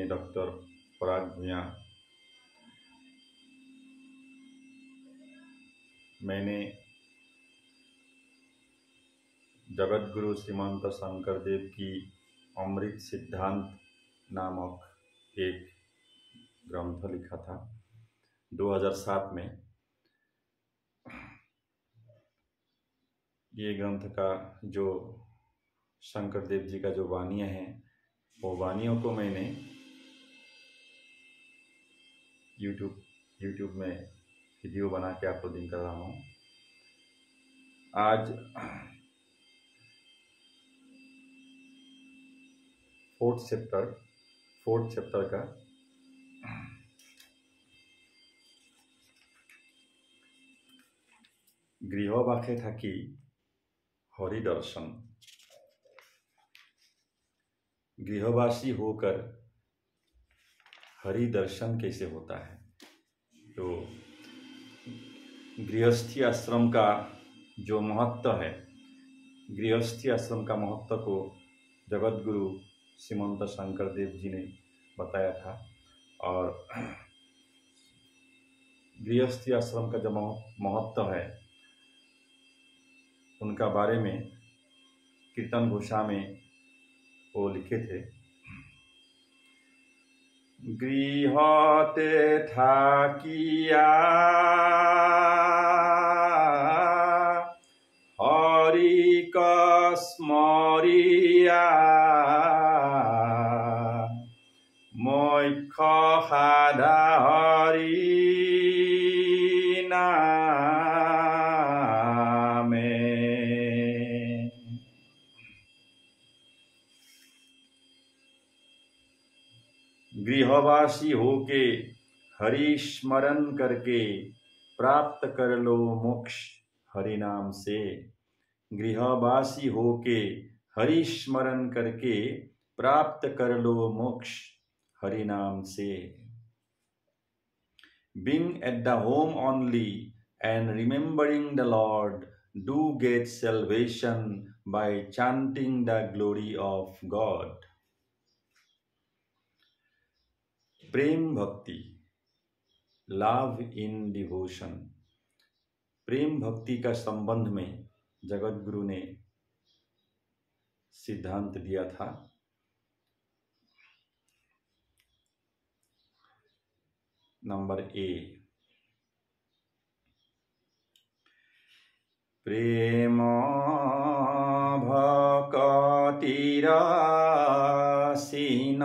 Doctor पराग भूया। मैंने जगत गुरु श्रीमंत शंकरदेव की अमृत सिद्धांत नामक एक ग्रंथ लिखा था 2007 में। ये ग्रंथ का जो शंकरदेव जी का जो वाणियाँ हैं, वो वाणियों को मैंने यूट्यूब में वीडियो बना के अपलोडिंग कर रहा हूँ। आज फोर्थ चैप्टर का गृहवाखे थाकी हरि दर्शन। गृहवासी होकर हरि दर्शन कैसे होता है? तो गृहस्थी आश्रम का जो महत्व है, गृहस्थी आश्रम का महत्व को जगत गुरु श्रीमंत शंकरदेव जी ने बताया था। और गृहस्थी आश्रम का जो महत्व है, उनका बारे में कीर्तन घोषा में वो लिखे थे। गृहते थाकिया हरि स्मरिया मोक्ष साधा हरि नामे। गृहवासी होके हरि स्मरण करके प्राप्त कर लो मोक्ष हरि नाम से। गृहवासी होके हरि स्मरण करके प्राप्त कर लो मोक्ष हरि नाम से। Being at the home only and remembering the Lord, do get salvation by chanting the glory of God. प्रेम भक्ति, लव इन डिवोशन। प्रेम भक्ति का संबंध में जगत गुरु ने सिद्धांत दिया था। नंबर ए, प्रेम भक्ति रसिन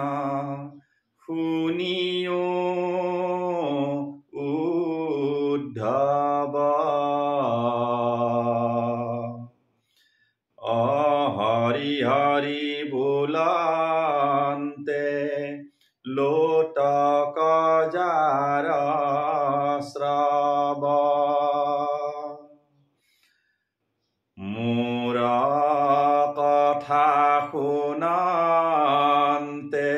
हुनियो उद्धव हरि हरि बोलन्ते लोटक जार श्रव मोर कथा शुनन्ते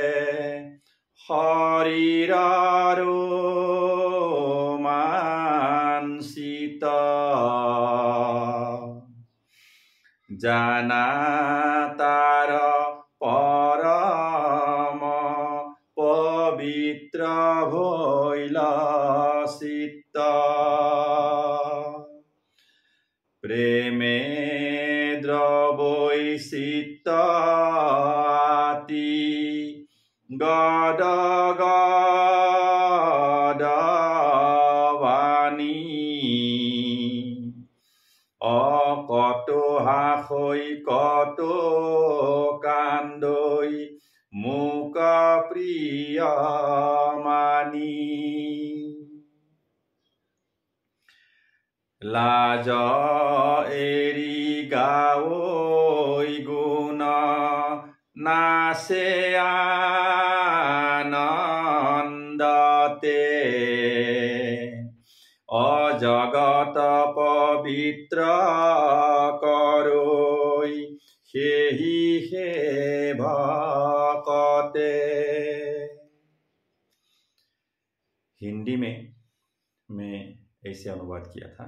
हरिर रोमांसित जाना तार परम पवित्र भइल चित्त प्रेमे द्रवै चित्त आति गद गद वाणी कतो हासै कतो कान्दै मुक प्रिय मानी लाज एरी गाओ गुण नासे आनन्दते अजगत पवित्र करोई हेहि हे भकते। हिंदी में मैं ऐसे अनुवाद किया था।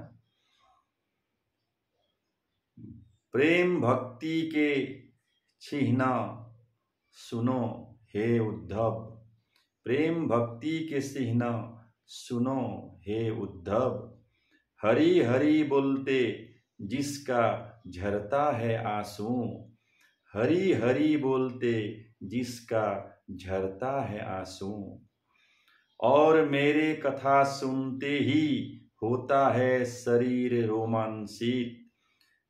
प्रेम भक्ति के चिन्ह सुनो हे उद्धव, प्रेम भक्ति के चिन्ह सुनो हे उद्धव। हरि हरि बोलते जिसका झरता है आंसू, हरि हरि बोलते जिसका झरता है आंसू। और मेरे कथा सुनते ही होता है शरीर रोमांचित,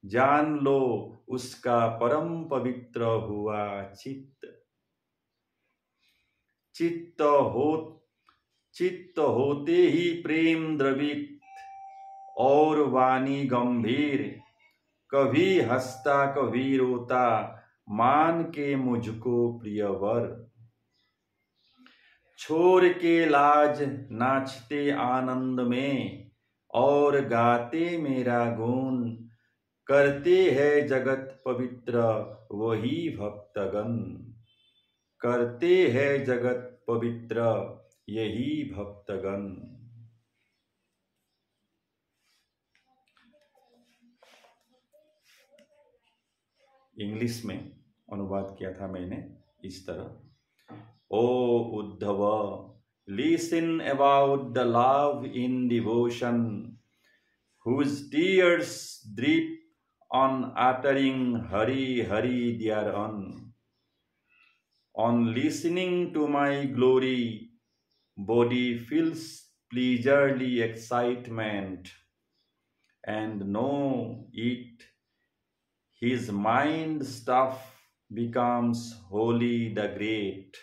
जान लो उसका परम पवित्र हुआ चित्त। चित्त होते ही प्रेम द्रवित और वाणी गंभीर, कभी हंसता कभी रोता मान के मुझको प्रियवर। छोड़ के लाज नाचते आनंद में और गाते मेरा गुण, करते हैं जगत पवित्र वही भक्तगण, करते हैं जगत पवित्र यही भक्तगण। इंग्लिश में अनुवाद किया था मैंने इस तरह। O Uddhava, listen about the love in devotion, whose tears drip on uttering Hari Hari thereon. On listening to my glory, body feels pleasurely excitement, and know it, his mind stuff becomes holy the great.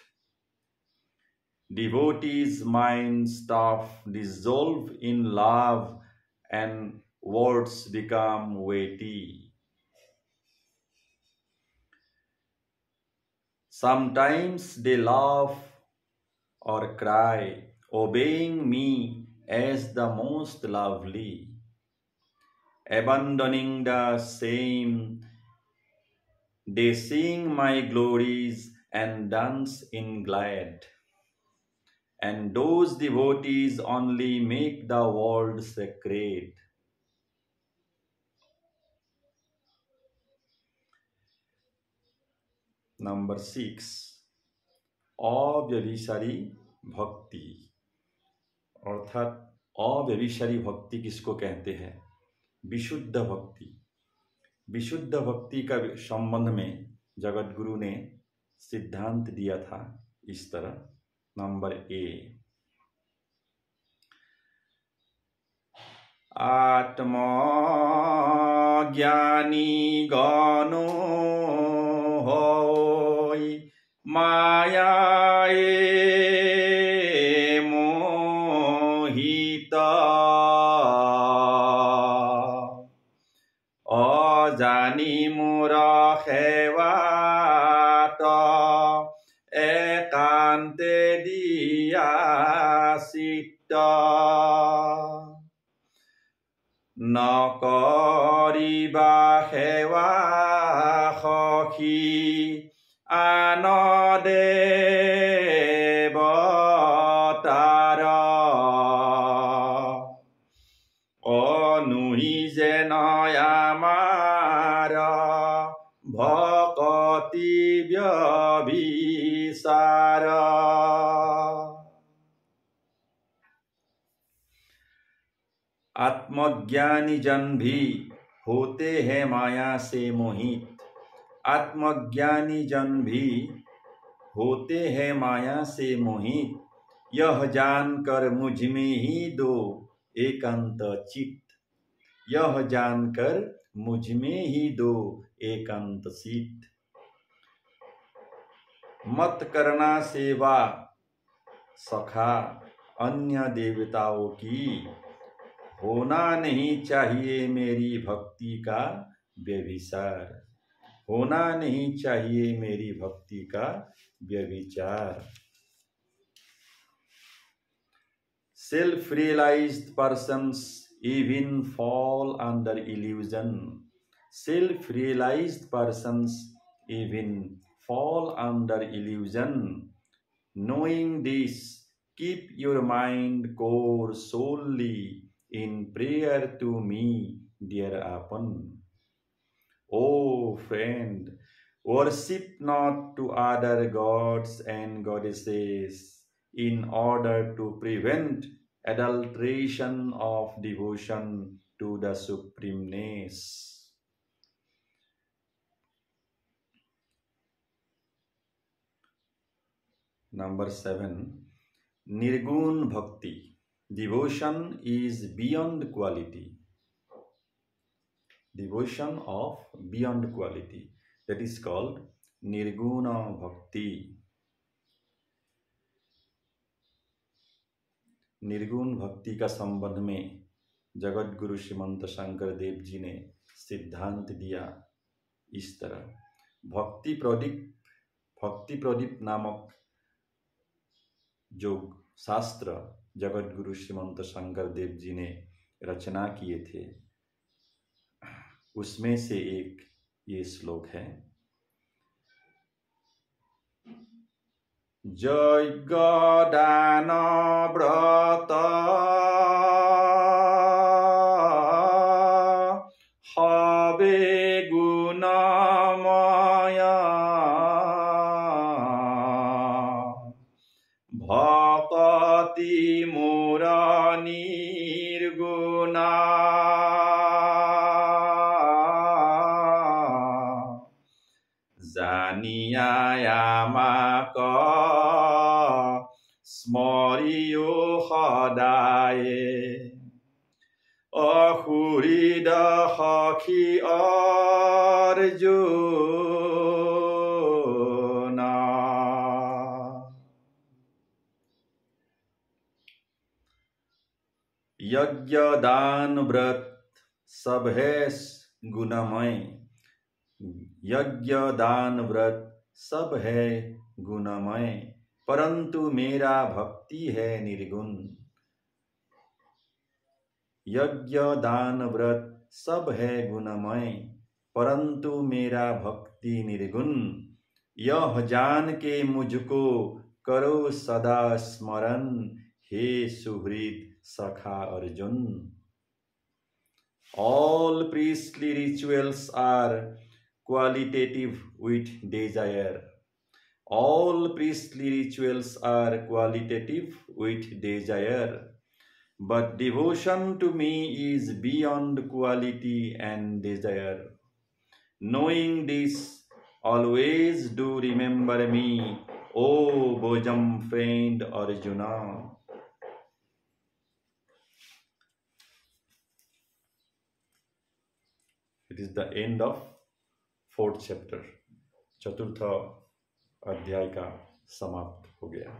Devotees' mind stuff dissolve in love and words become weighty. Sometimes they laugh or cry, obeying me as the most lovely. Abandoning the same, they sing my glories and dance in glad. And those devotees only make the world sacred. Number 6, अव्यभिचारी भक्ति। अर्थात अव्यभिचारी भक्ति किसको कहते हैं? विशुद्ध भक्ति। विशुद्ध भक्ति का संबंध में जगत गुरु ने सिद्धांत दिया था इस तरह। नंबर ए, आत्मा ज्ञानी गनो होय मायाए मोहिता, अजानी मोरा खेवात एकांते दिया सिता। न करिबा सेवा सखी आन देवतार, अनुहि जेन आमार भक्ति व्यभिचार। आत्मज्ञानी जन भी होते हैं माया से मोहित, आत्मज्ञानी जन भी होते हैं माया से मोहित। यह जानकर मुझ में ही दो एकांत चित्त, यह जानकर मुझ में ही दो एकांत चित्त। मत करना सेवा सखा अन्य देवताओं की, होना नहीं चाहिए मेरी भक्ति का व्यभिचार, होना नहीं चाहिए मेरी भक्ति का व्यभिचार। Self-realized persons even fall under illusion. Self-realized persons even fall under illusion. Knowing this, keep your mind core solely in prayer to me, dear Apan. O friend, worship not to other gods and goddesses. in order to prevent adulteration of devotion to the supremeness. Number 7, Nirgun Bhakti. Devotion is beyond quality. Devotion of beyond quality. That is called Nirguna Bhakti. निर्गुण भक्ति का संबंध में जगत गुरु श्रीमंत शंकर देव जी ने सिद्धांत दिया इस तरह। भक्ति प्रदीप नामक जो शास्त्र जगत गुरु श्रीमंत शंकर देव जी ने रचना किए थे, उसमें से एक ये श्लोक है। यज्ञ दान व्रत हवे गुणमय भक्ति मोर निर्गुणा जानियायामाक स्मरियो सदाय अहुरिद सखी अर्जुन। यज्ञ दान व्रत सब है गुणमय। यज्ञ दान व्रत सब है गुणमय, परंतु मेरा भक्ति है निर्गुण। यज्ञ दान व्रत सब है गुणमय, परंतु मेरा भक्ति निर्गुण। यह जान के मुझको करो सदा स्मरण, हे सुहृद सखा Arjun. All priestly rituals are qualitative with desire. All priestly rituals are qualitative with desire, but devotion to me is beyond quality and desire. Knowing this, always do remember me, O bosom friend Arjuna. It is the end of 4th chapter. चतुर्थ अध्याय का समाप्त हो गया।